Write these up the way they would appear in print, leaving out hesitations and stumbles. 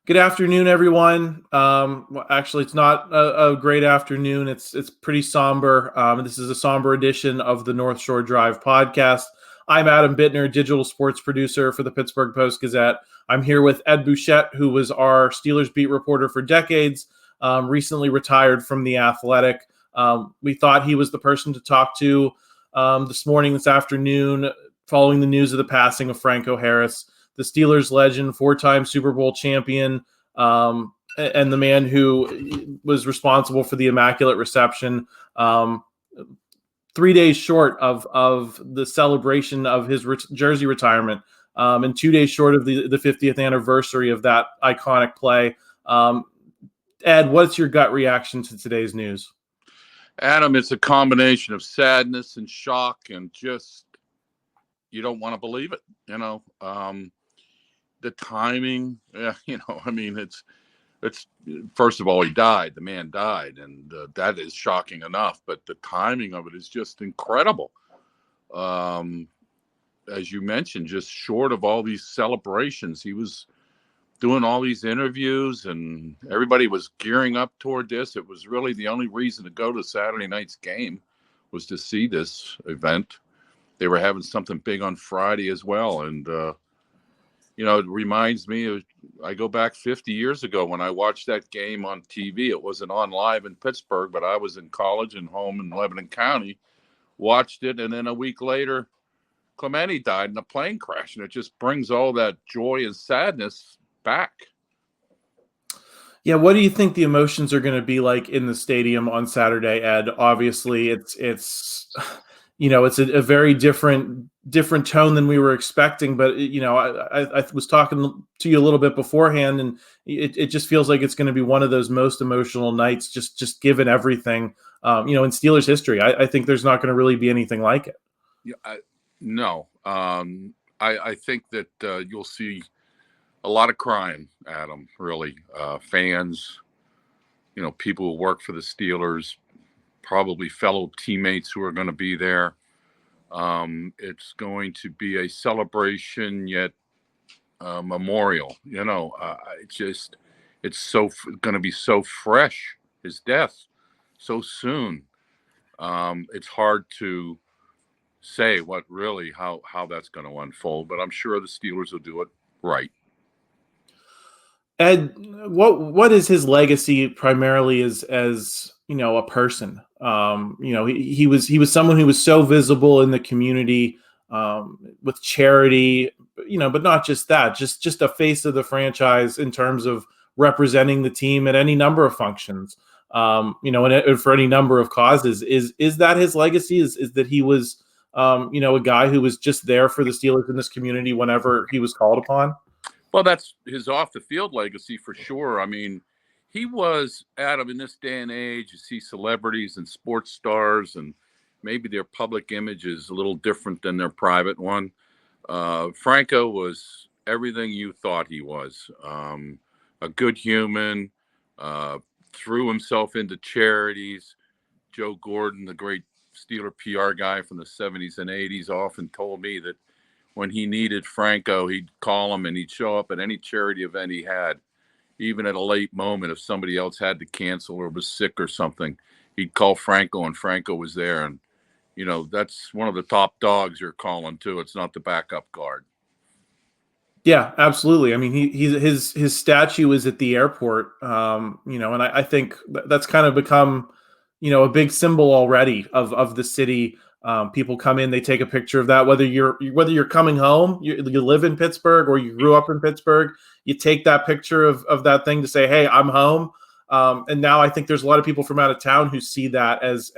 Good afternoon, everyone. Well, actually, it's not a great afternoon. It's pretty somber. This is a somber edition of the North Shore Drive podcast. I'm Adam Bittner, digital sports producer for the Pittsburgh Post-Gazette. I'm here with Ed Bouchett, who was our Steelers beat reporter for decades, recently retired from The Athletic. We thought he was the person to talk to this afternoon, following the news of the passing of Franco Harris, the Steelers legend, four-time Super Bowl champion, and the man who was responsible for the Immaculate Reception. 3 days short of the celebration of his jersey retirement, and 2 days short of the 50th anniversary of that iconic play. Ed, what's your gut reaction to today's news? Adam, it's a combination of sadness and shock and just, you don't want to believe it. The timing, it's first of all, he died. The man died, and that is shocking enough. But the timing of it is just incredible. As you mentioned, just short of all these celebrations, he was doing all these interviews, and everybody was gearing up toward this. It was really the only reason to go to Saturday night's game was to see this event. They were having something big on Friday as well, and it reminds me of, I go back 50 years ago when I watched that game on TV. It wasn't on live in Pittsburgh, but I was in college and home in Lebanon County, watched it, and then a week later, Clemente died in a plane crash, and it just brings all that joy and sadness back. Yeah, what do you think the emotions are going to be like in the stadium on Saturday, Ed? Obviously, it's a very different tone than we were expecting. But I was talking to you a little bit beforehand, and it just feels like it's going to be one of those most emotional nights, just given everything, in Steelers history. I think there's not going to really be anything like it. Yeah, no. I think that you'll see a lot of crying, Adam. Really, fans, people who work for the Steelers, probably fellow teammates who are going to be there. It's going to be a celebration, yet memorial. It's going to be so fresh. His death so soon. It's hard to say how that's going to unfold, but I'm sure the Steelers will do it right. Ed, what is his legacy primarily as a person? He was someone who was so visible in the community, with charity, but not just that, just a face of the franchise in terms of representing the team at any number of functions, and for any number of causes. Is that his legacy? Is that he was, a guy who was just there for the Steelers in this community whenever he was called upon? Well, that's his off-the-field legacy for sure. I mean, he was, Adam, in this day and age, you see celebrities and sports stars, and maybe their public image is a little different than their private one. Franco was everything you thought he was. A good human, threw himself into charities. Joe Gordon, the great Steeler PR guy from the 70s and 80s, often told me that when he needed Franco, he'd call him and he'd show up at any charity event he had, even at a late moment. If somebody else had to cancel or was sick or something, he'd call Franco, and Franco was there. And, that's one of the top dogs you're calling too. It's not the backup guard. Yeah, absolutely. I mean, his statue is at the airport, and I think that's kind of become, a big symbol already of the city. People come in, they take a picture of that. Whether you're coming home, you live in Pittsburgh or you grew up in Pittsburgh, you take that picture of that thing to say, "Hey, I'm home." And now I think there's a lot of people from out of town who see that as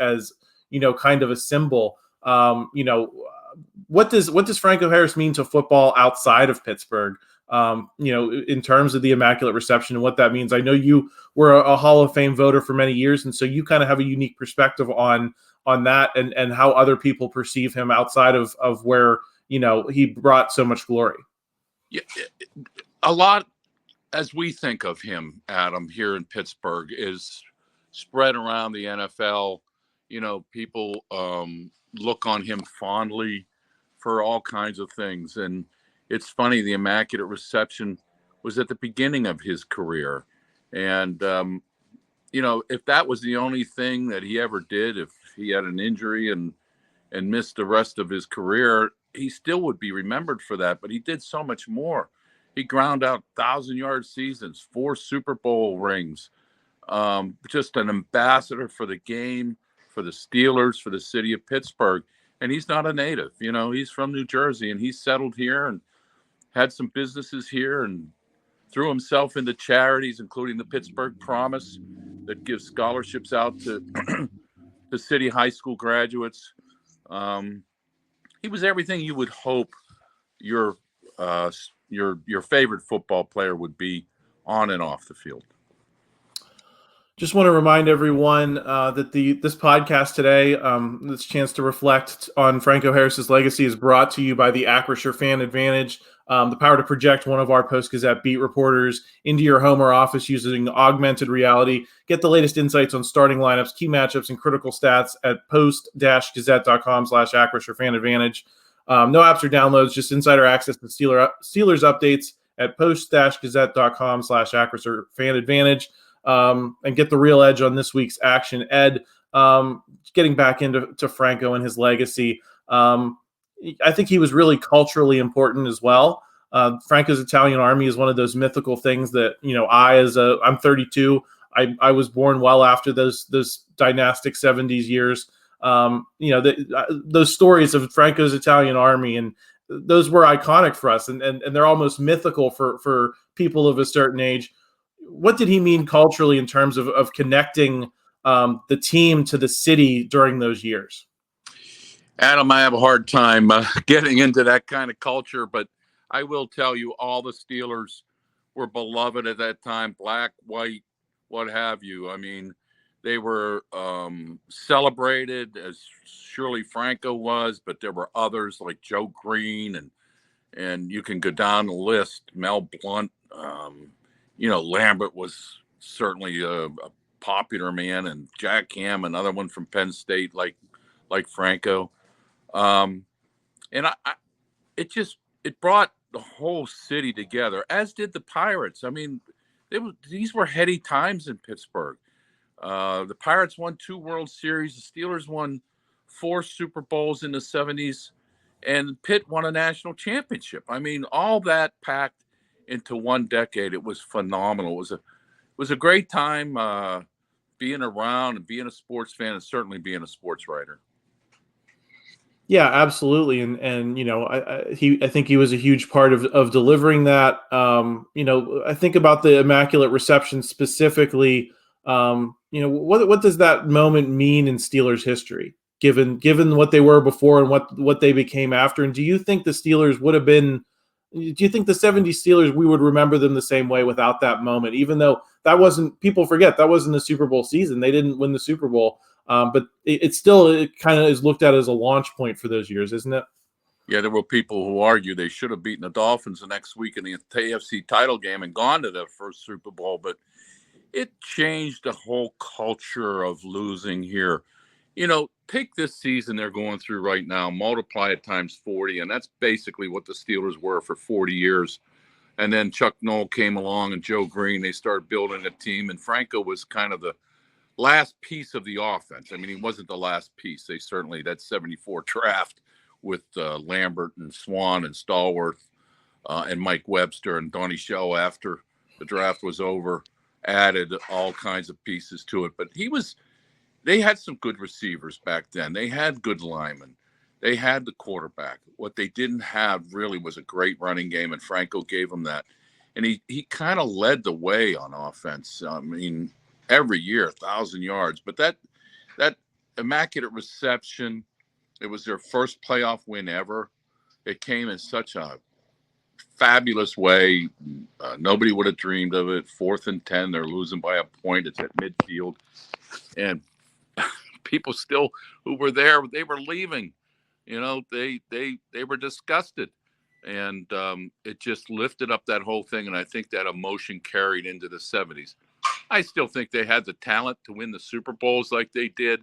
kind of a symbol. What does Franco Harris mean to football outside of Pittsburgh? In terms of the Immaculate Reception and what that means. I know you were a Hall of Fame voter for many years, and so you kind of have a unique perspective on that and how other people perceive him outside of where, he brought so much glory. Yeah, a lot, as we think of him, Adam, here in Pittsburgh, is spread around the NFL. People look on him fondly for all kinds of things. And it's funny, the Immaculate Reception was at the beginning of his career. And, if that was the only thing that he ever did, if he had an injury and missed the rest of his career, he still would be remembered for that. But he did so much more. He ground out 1,000-yard seasons, 4 Super Bowl rings, just an ambassador for the game, for the Steelers, for the city of Pittsburgh. And he's not a native. He's from New Jersey, and he settled here and had some businesses here and threw himself into charities, including the Pittsburgh Promise that gives scholarships out to the city high school graduates. He was everything you would hope your favorite football player would be on and off the field. Just want to remind everyone that this podcast today, this chance to reflect on Franco Harris's legacy, is brought to you by the Acrisure Fan Advantage, the power to project one of our Post-Gazette beat reporters into your home or office using augmented reality. Get the latest insights on starting lineups, key matchups, and critical stats at post-gazette.com/Acrisure Fan Advantage. No apps or downloads, just insider access to Steelers updates at post-gazette.com/Acrisure Fan Advantage. And get the real edge on this week's action. Ed, getting back into Franco and his legacy, I think he was really culturally important as well. Franco's Italian Army is one of those mythical things that, I'm 32. I was born well after those dynastic 70s years. Those stories of Franco's Italian Army, and those were iconic for us, and they're almost mythical for people of a certain age. What did he mean culturally in terms of connecting the team to the city during those years? Adam, I have a hard time getting into that kind of culture, but I will tell you all the Steelers were beloved at that time, black, white, what have you. I mean, they were celebrated, as surely Franco was, but there were others like Joe Green, and you can go down the list, Mel Blount. Lambert was certainly a popular man, and Jack Ham, another one from Penn State, like Franco. And it brought the whole city together, as did the Pirates. I mean, these were heady times in Pittsburgh. The Pirates won 2 World Series. The Steelers won 4 Super Bowls in the 70s, and Pitt won a national championship. I mean, all that packed into one decade. It was phenomenal. It was a great time being around and being a sports fan, and certainly being a sports writer. Yeah, absolutely. And I think he was a huge part of delivering that. I think about the Immaculate Reception specifically. What does that moment mean in Steelers history, given what they were before and what they became after? And do you think the Steelers would have been? Do you think the 70s Steelers, we would remember them the same way without that moment, even though that wasn't, people forget, that wasn't the Super Bowl season. They didn't win the Super Bowl, but it kind of is looked at as a launch point for those years, isn't it? Yeah, there were people who argue they should have beaten the Dolphins the next week in the AFC title game and gone to their first Super Bowl, but it changed the whole culture of losing here. Take this season they're going through right now, multiply it times 40, and that's basically what the Steelers were for 40 years. And then Chuck Noll came along and Joe Green, they started building a team, and Franco was kind of the last piece of the offense. I mean, he wasn't the last piece. They certainly, that 74 draft with Lambert and Swan and Stallworth and Mike Webster and Donnie Shell after the draft was over, added all kinds of pieces to it. But they had some good receivers back then. They had good linemen. They had the quarterback. What they didn't have really was a great running game, and Franco gave them that. And he kind of led the way on offense. I mean, every year, 1,000 yards. But that Immaculate Reception, it was their first playoff win ever. It came in such a fabulous way. Nobody would have dreamed of it. 4th and 10, they're losing by a point. It's at midfield. And people still who were there, they were leaving. They were disgusted. And it just lifted up that whole thing. And I think that emotion carried into the 70s. I still think they had the talent to win the Super Bowls like they did,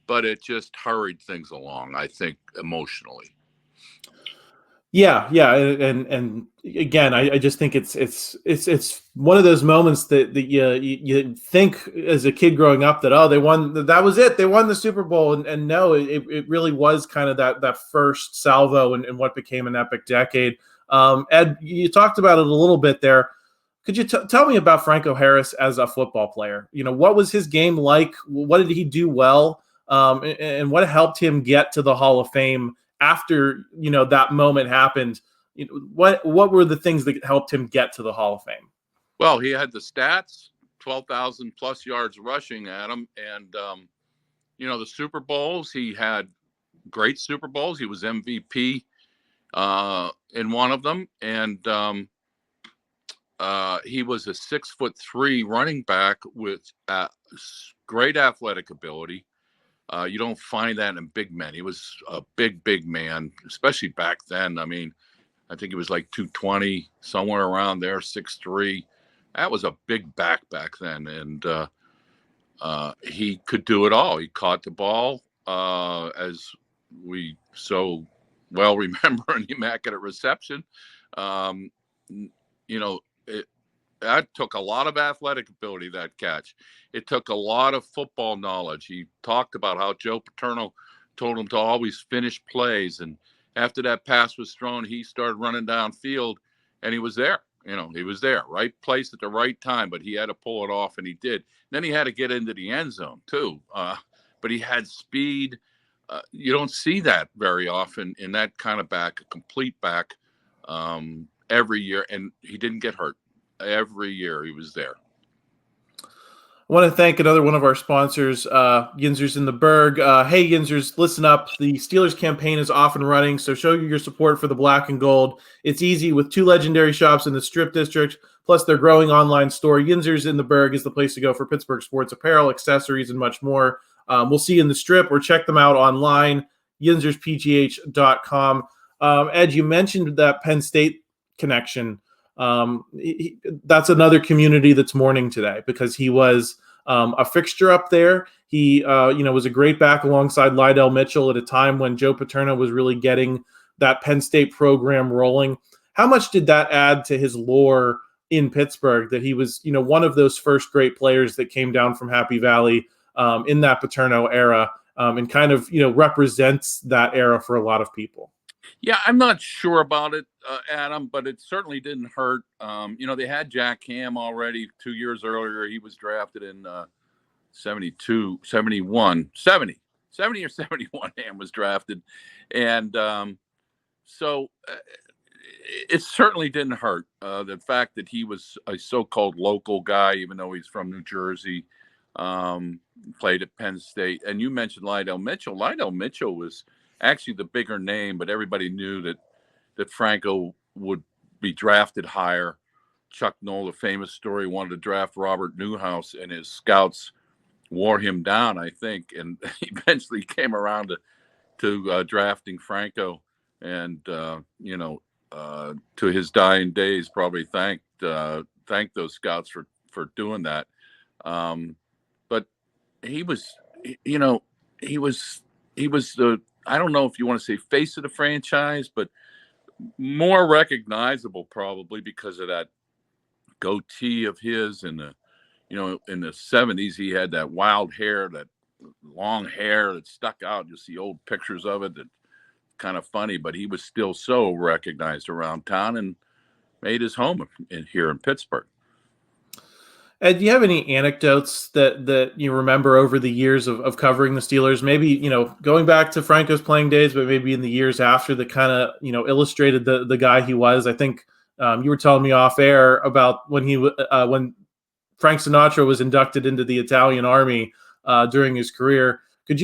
but it just hurried things along, I think, emotionally. Yeah, and again, I just think it's one of those moments that you think as a kid growing up that, oh, they won, that was it, they won the Super Bowl, and no, it really was kind of that first salvo and what became an epic decade. Ed, you talked about it a little bit there. Could you tell me about Franco Harris as a football player? What was his game like? What did he do well? And what helped him get to the Hall of Fame after that moment happened? What were the things that helped him get to the Hall of Fame? Well, he had the stats, 12,000 plus yards rushing at him, and the Super Bowls. He had great Super Bowls. He was MVP in one of them, and he was a 6'3" running back with great athletic ability. You don't find that in big men. He was a big man, especially back then. I mean, I think he was like 220, somewhere around there, 6'3". That was a big back then, and he could do it all. He caught the ball, as we so well remember in Immaculate Reception. That took a lot of athletic ability, that catch. It took a lot of football knowledge. He talked about how Joe Paterno told him to always finish plays. And after that pass was thrown, he started running downfield, and he was there. He was there, right place at the right time, but he had to pull it off, and he did. Then he had to get into the end zone, too. But he had speed. You don't see that very often in that kind of back, a complete back, every year, and he didn't get hurt. Every year he was there. I want to thank another one of our sponsors, Yinzers in the Berg. Hey, Yinzers, listen up. The Steelers campaign is off and running, so show your support for the black and gold. It's easy with 2 legendary shops in the Strip District, plus their growing online store. Yinzers in the Berg is the place to go for Pittsburgh sports apparel, accessories, and much more. We'll see you in the Strip, or check them out online, yinzerspgh.com. Ed, you mentioned that Penn State connection. That's another community that's mourning today, because he was a fixture up there. He was a great back alongside Lydell Mitchell at a time when Joe Paterno was really getting that Penn State program rolling. How much did that add to his lore in Pittsburgh, that he was one of those first great players that came down from Happy Valley in that Paterno era, and kind of represents that era for a lot of people? Yeah, I'm not sure about it, Adam, but it certainly didn't hurt. They had Jack Ham already 2 years earlier. He was drafted in 70 or 71. Ham was drafted. And so it certainly didn't hurt. The fact that he was a so-called local guy, even though he's from New Jersey, played at Penn State. And you mentioned Lydell Mitchell. Lydell Mitchell was actually the bigger name, but everybody knew that Franco would be drafted higher. Chuck Noll, the famous story, wanted to draft Robert Newhouse, and his scouts wore him down, I think, and eventually came around to drafting Franco, and to his dying days, probably thanked those scouts for doing that. But he was the, I don't know if you want to say face of the franchise, but more recognizable probably because of that goatee of his. And in the 70s, he had that wild hair, that long hair that stuck out. You see old pictures of it, that kind of funny, but he was still so recognized around town and made his home here in Pittsburgh. Ed, do you have any anecdotes that you remember over the years of covering the Steelers? Maybe, going back to Franco's playing days, but maybe in the years after, that kind of, illustrated the guy he was. I think you were telling me off air about when when Frank Sinatra was inducted into the Italian Army during his career. Do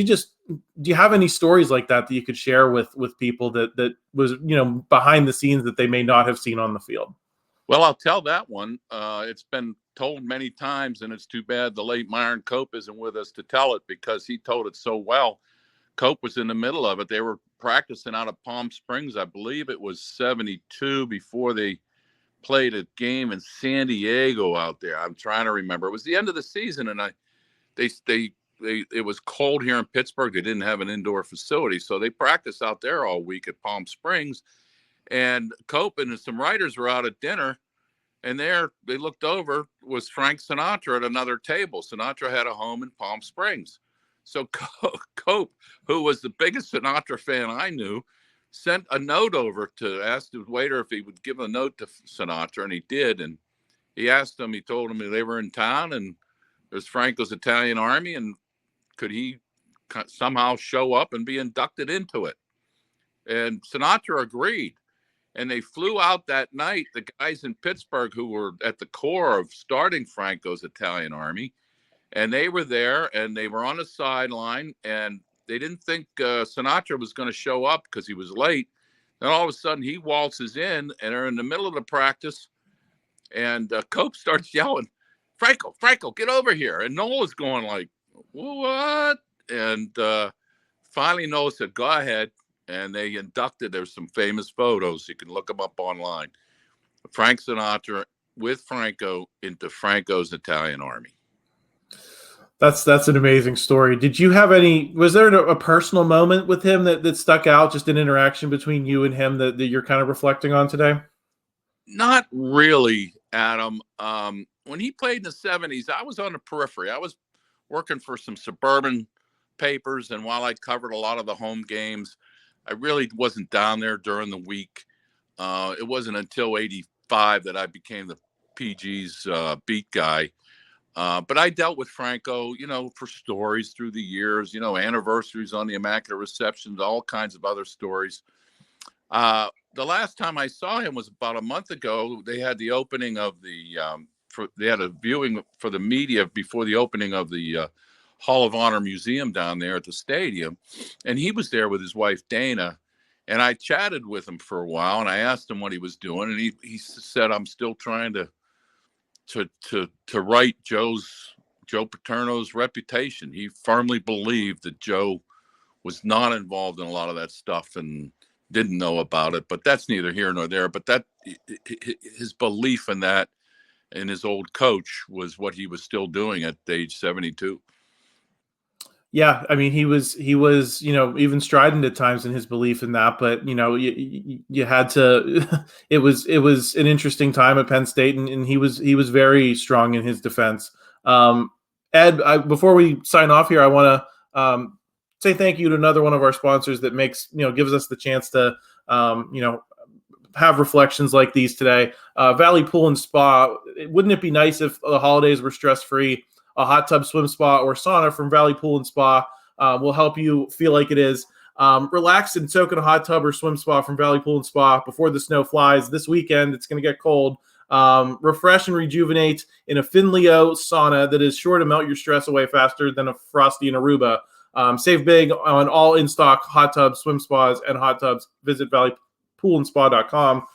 you have any stories like that you could share with people that was, behind the scenes that they may not have seen on the field? Well, I'll tell that one. It's been told many times, and it's too bad the late Myron Cope isn't with us to tell it, because he told it so well. Cope was in the middle of it. They were practicing out of Palm Springs. I believe it was 72 before they played a game in San Diego out there. I'm trying to remember. It was the end of the season, and it was cold here in Pittsburgh. They didn't have an indoor facility, so they practiced out there all week at Palm Springs. And Cope and some writers were out at dinner, and there they looked over was Frank Sinatra at another table. Sinatra had a home in Palm Springs. So Cope, who was the biggest Sinatra fan I knew, sent a note over to ask the waiter if he would give a note to Sinatra, and he did. And he asked him, he told him they were in town, and there's Franco's Italian Army, and could he somehow show up and be inducted into it? And Sinatra agreed. And they flew out that night, the guys in Pittsburgh who were at the core of starting Franco's Italian Army. And they were there, and they were on the sideline, and they didn't think Sinatra was going to show up because he was late. Then all of a sudden, he waltzes in, and they're in the middle of the practice, and Cope starts yelling, Franco, get over here. And Noel is going like, what? And finally Noel said, go ahead. And they inducted, there's some famous photos, you can look them up online, Frank Sinatra with Franco into Franco's Italian Army. That's an amazing story. Did you have was there a personal moment with him that stuck out, just an interaction between you and him that you're kind of reflecting on today? Not really, Adam. When he played in the 70s, I was on the periphery. I was working for some suburban papers, and while I covered a lot of the home games, I really wasn't down there during the week. It wasn't until 85 that I became the PG's beat guy. But I dealt with Franco, for stories through the years, anniversaries on the Immaculate Reception, all kinds of other stories. The last time I saw him was about a month ago. They had the opening of they had a viewing for the media before the opening of the Hall of Honor Museum down there at the stadium. And he was there with his wife, Dana. And I chatted with him for a while, and I asked him what he was doing. And he said, I'm still trying to right Joe Paterno's reputation. He firmly believed that Joe was not involved in a lot of that stuff and didn't know about it. But that's neither here nor there. But that his belief in that and his old coach was what he was still doing at age 72. Yeah, I mean, he was, even strident at times in his belief in that, but you had to. It was an interesting time at Penn State, and he was very strong in his defense. Ed, before we sign off here, I want to say thank you to another one of our sponsors that gives us the chance to have reflections like these today. Valley Pool and Spa. Wouldn't it be nice if the holidays were stress-free? A hot tub, swim spa, or sauna from Valley Pool and Spa will help you feel like it is. Relax and soak in a hot tub or swim spa from Valley Pool and Spa before the snow flies. This weekend, it's going to get cold. Refresh and rejuvenate in a Finleo sauna that is sure to melt your stress away faster than a Frosty in Aruba. Save big on all in-stock hot tubs, swim spas, and hot tubs. Visit valleypoolandspa.com.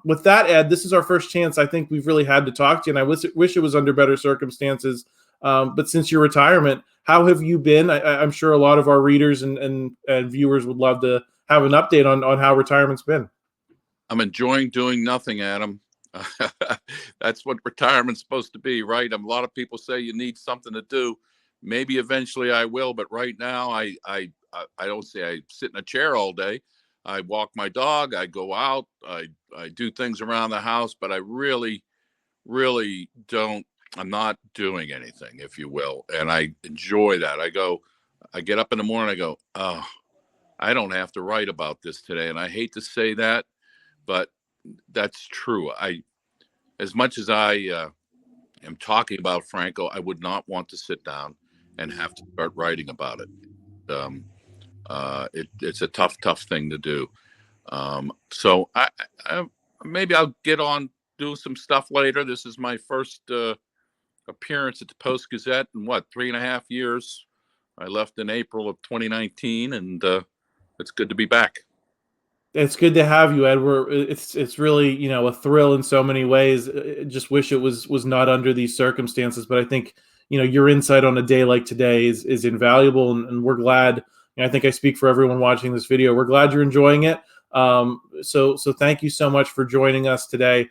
With that, Ed, this is our first chance I think we've really had to talk to you, and I wish it was under better circumstances. But since your retirement, how have you been? I'm sure a lot of our readers and viewers would love to have an update on how retirement's been. I'm enjoying doing nothing, Adam. That's what retirement's supposed to be, right? A lot of people say you need something to do. Maybe eventually I will, but right now I don't say I sit in a chair all day. I walk my dog. I go out. I do things around the house, but I really, really don't. I'm not doing anything, if you will, and I enjoy that. I get up in the morning. I go, oh, I don't have to write about this today, and I hate to say that, but that's true. As much as I am talking about Franco, I would not want to sit down and have to start writing about it. It's a tough thing to do. So I maybe I'll get on, do some stuff later. This is my first appearance at the Post-Gazette in 3.5 years. I left in April of 2019, and it's good to be back. It's good to have you, Ed. It's really, a thrill in so many ways. I just wish it was not under these circumstances, but I think, your insight on a day like today is invaluable, and we're glad. I think I speak for everyone watching this video. We're glad you're enjoying it. So thank you so much for joining us today.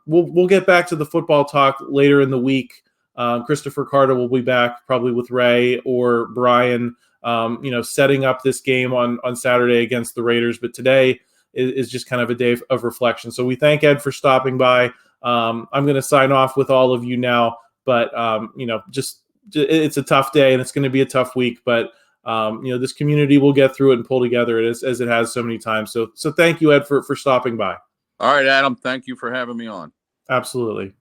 We'll get back to the football talk later in the week. Christopher Carter will be back probably with Ray or Brian, setting up this game on Saturday against the Raiders. But today, is just kind of a day of reflection. So we thank Ed for stopping by. I'm going to sign off with all of you now, but just it's a tough day and it's going to be a tough week, but this community will get through it and pull together as it has so many times. So thank you, Ed, for stopping by. All right, Adam, thank you for having me on. Absolutely.